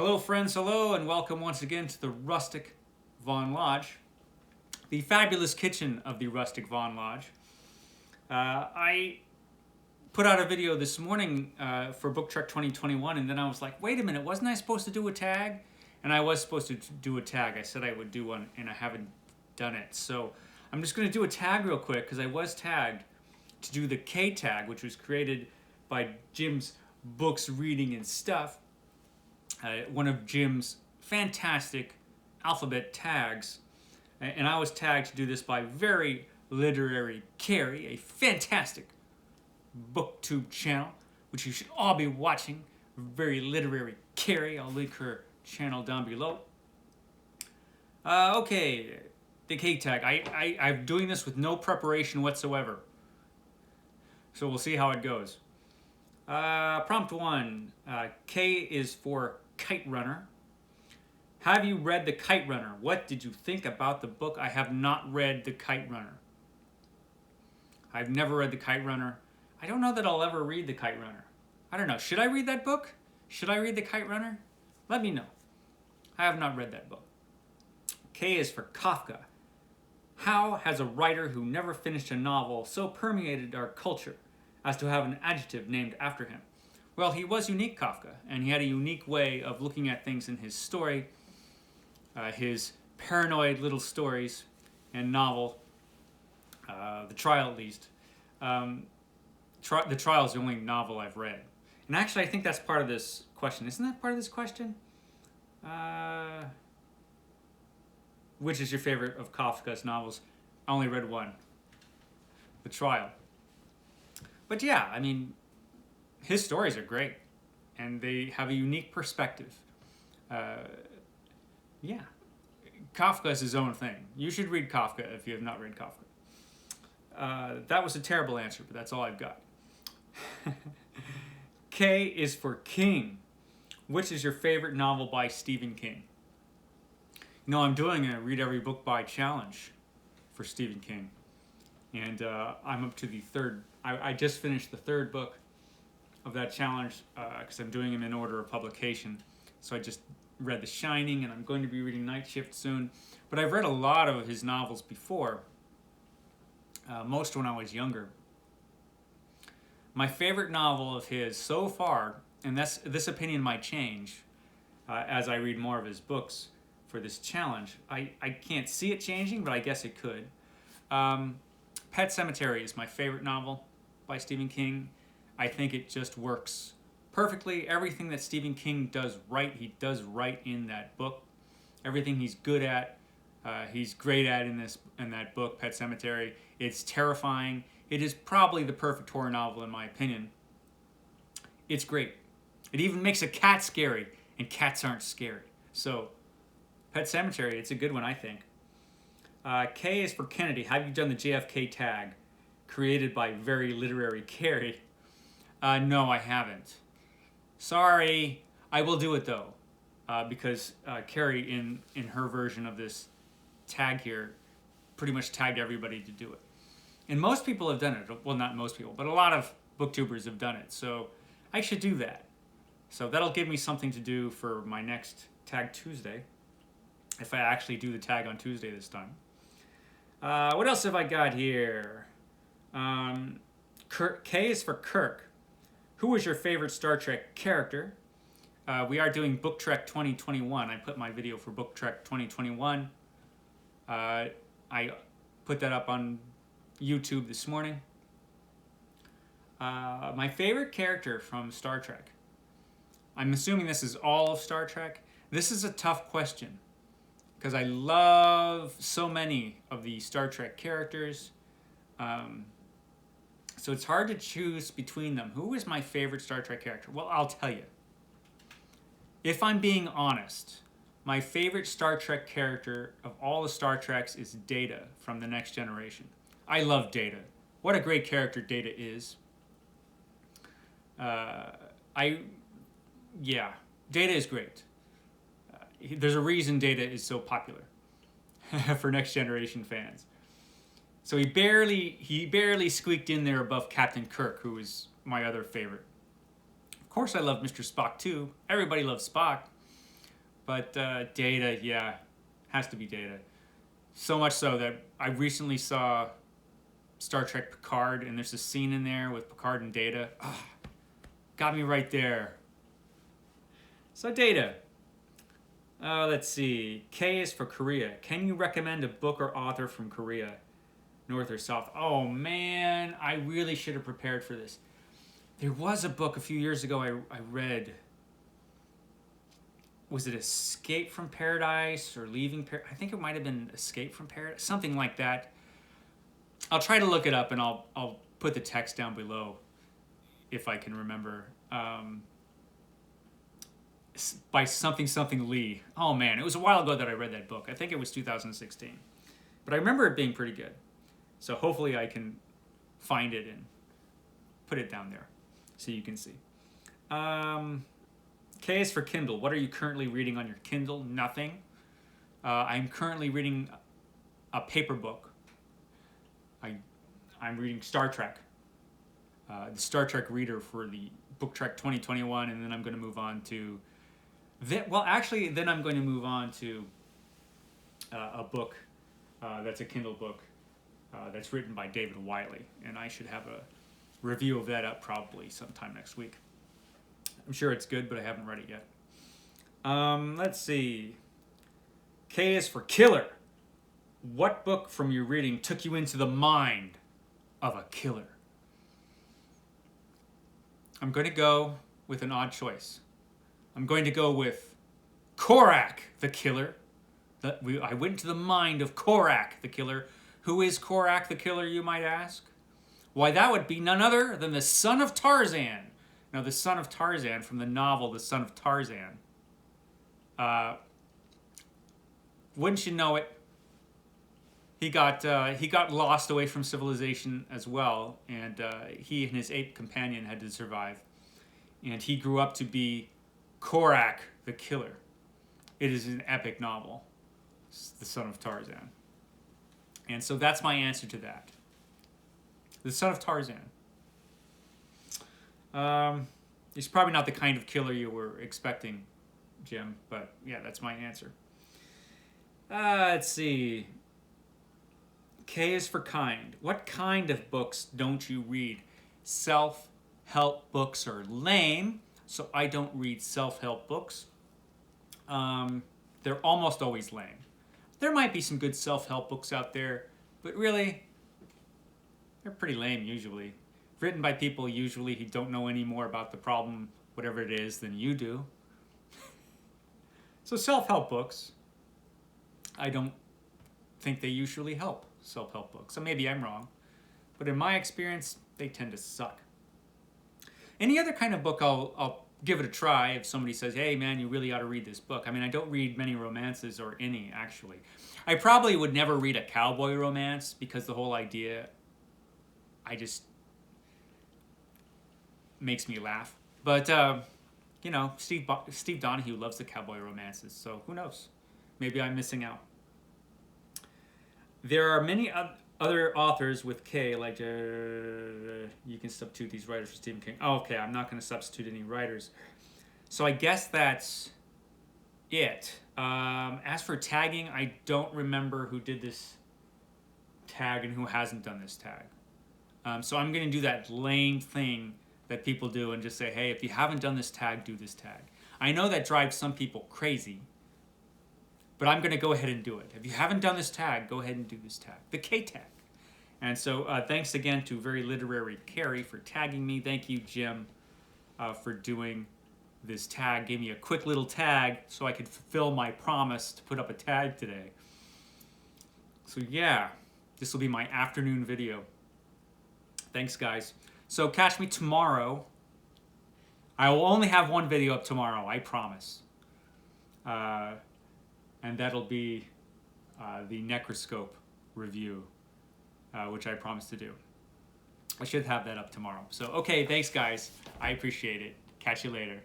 Hello friends, hello, and welcome once again to the Rustic Von Lodge, the fabulous kitchen of the Rustic Von Lodge. I put out a video this morning for Book Trek 2021, and then I was like, wait a minute, wasn't I supposed to do a tag? And I was supposed to do a tag. I said I would do one, and I haven't done it. So I'm just going to do a tag real quick, because I was tagged to do the K tag, which was created by Jim's Books, Reading, and Stuff. One of Jim's fantastic alphabet tags. And I was tagged to do this by Very Literary Kari, a fantastic booktube channel, which you should all be watching. Very Literary Kari. I'll link her channel down below. Okay, the K tag. I'm doing this with no preparation whatsoever. So we'll see how it goes. Prompt 1. K is for Kite Runner. Have you read The Kite Runner? What did you think about the book? I have not read The Kite Runner. I've never read The Kite Runner. I don't know that I'll ever read The Kite Runner. I don't know. Should I read that book? Should I read The Kite Runner? Let me know. I have not read that book. K is for Kafka. How has a writer who never finished a novel so permeated our culture as to have an adjective named after him? Well, he was unique, Kafka, and he had a unique way of looking at things in his story, his paranoid little stories and novel, The Trial at least. The Trial is the only novel I've read. And actually, I think that's part of this question. Isn't that part of this question? Which is your favorite of Kafka's novels? I only read one, The Trial. But yeah, I mean, his stories are great, and they have a unique perspective. Yeah, Kafka is his own thing. You should read Kafka if you have not read Kafka. That was a terrible answer, but that's all I've got. K is for King. Which is your favorite novel by Stephen King? You know, I'm doing a Read Every Book By challenge for Stephen King, and I'm up to the third. I just finished the third book of that challenge because I'm doing them in order of publication. So I just read The Shining, and I'm going to be reading Night Shift soon. But I've read a lot of his novels before, most when I was younger. My favorite novel of his so far, and this opinion might change as I read more of his books for this challenge. I can't see it changing, but I guess it could. Pet Sematary is my favorite novel by Stephen King. I think it just works perfectly. Everything that Stephen King does right, he does right in that book. Everything he's good at, he's great at in that book, Pet Sematary. It's terrifying. It is probably the perfect horror novel in my opinion. It's great. It even makes a cat scary, and cats aren't scary. So, Pet Sematary, it's a good one, I think. K is for Kennedy. Have you done the JFK Tag, created by Very Literary Kari? No, I haven't. Sorry. I will do it though, because Kari, in her version of this tag here, pretty much tagged everybody to do it. And most people have done it. Well, not most people, but a lot of booktubers have done it. So I should do that. So that'll give me something to do for my next Tag Tuesday, if I actually do the tag on Tuesday this time. What else have I got here? K is for Kirk. Who was your favorite Star Trek character? We are doing Book Trek 2021. I put my video for Book Trek 2021. I put that up on YouTube this morning. My favorite character from Star Trek. I'm assuming this is all of Star Trek. This is a tough question, because I love so many of the Star Trek characters. So it's hard to choose between them. Who is my favorite Star Trek character? Well, I'll tell you. If I'm being honest, my favorite Star Trek character of all the Star Treks is Data from The Next Generation. I love Data. What a great character Data is. Data is great. There's a reason Data is so popular for Next Generation fans. So he barely squeaked in there above Captain Kirk, who is my other favorite. Of course I love Mr. Spock too. Everybody loves Spock. But Data, yeah, has to be Data. So much so that I recently saw Star Trek Picard, and there's a scene in there with Picard and Data. Oh, got me right there. So Data. Let's see. K is for Korea. Can you recommend a book or author from Korea? North or South? Oh man, I really should have prepared for this. There was a book a few years ago I read. Was it Escape from Paradise or Leaving Paradise? I think it might have been Escape from Paradise, something like that. I'll try to look it up, and I'll put the text down below if I can remember. By something Lee. Oh man, it was a while ago that I read that book. I think it was 2016. But I remember it being pretty good. So hopefully I can find it and put it down there so you can see. K is for Kindle. What are you currently reading on your Kindle? Nothing. I'm currently reading a paper book. I'm reading Star Trek. The Star Trek reader for the Book Trek 2021, and then I'm going to move on to... then I'm going to move on to a book that's a Kindle book that's written by David Wiley, and I should have a review of that up probably sometime next week. I'm sure it's good, but I haven't read it yet. Let's see. K is for Killer. What book from your reading took you into the mind of a killer? I'm going to go with an odd choice. I'm going to go with Korak the Killer. I went into the mind of Korak the Killer. Who is Korak the Killer, you might ask? Why, that would be none other than the son of Tarzan. Now, the son of Tarzan from the novel The Son of Tarzan. Wouldn't you know it? He got lost away from civilization as well, and he and his ape companion had to survive. And he grew up to be Korak the Killer. It is an epic novel, The Son of Tarzan. And so that's my answer to that. The Son of Tarzan. He's probably not the kind of killer you were expecting, Jim, but yeah, that's my answer. Let's see. K is for kind. What kind of books don't you read? Self-help books are lame, so I don't read self-help books. They're almost always lame. There might be some good self-help books out there, but really, they're pretty lame usually. Written by people usually who don't know any more about the problem, whatever it is, than you do. So self-help books, I don't think they usually help, self-help books. So maybe I'm wrong, but in my experience, they tend to suck. Any other kind of book, I'll give it a try if somebody says, hey man, you really ought to read this book. I mean, I don't read many romances or any, actually. I probably would never read a cowboy romance because the whole idea, makes me laugh. But, you know, Steve Donahue loves the cowboy romances, so who knows? Maybe I'm missing out. There are many other authors with K, like, you can substitute these writers for Stephen King. Oh, okay, I'm not going to substitute any writers. So I guess that's it. As for tagging, I don't remember who did this tag and who hasn't done this tag. So I'm going to do that lame thing that people do and just say, hey, if you haven't done this tag, do this tag. I know that drives some people crazy, but I'm going to go ahead and do it. If you haven't done this tag, go ahead and do this tag, the K tag. And so thanks again to Very Literary Kari for tagging me. Thank you, Jim, for doing this tag. Gave me a quick little tag so I could fulfill my promise to put up a tag today. So yeah, this will be my afternoon video. Thanks, guys. So catch me tomorrow. I will only have one video up tomorrow, I promise. And that'll be the Necroscope review, which I promised to do. I should have that up tomorrow. So, okay, thanks, guys. I appreciate it. Catch you later.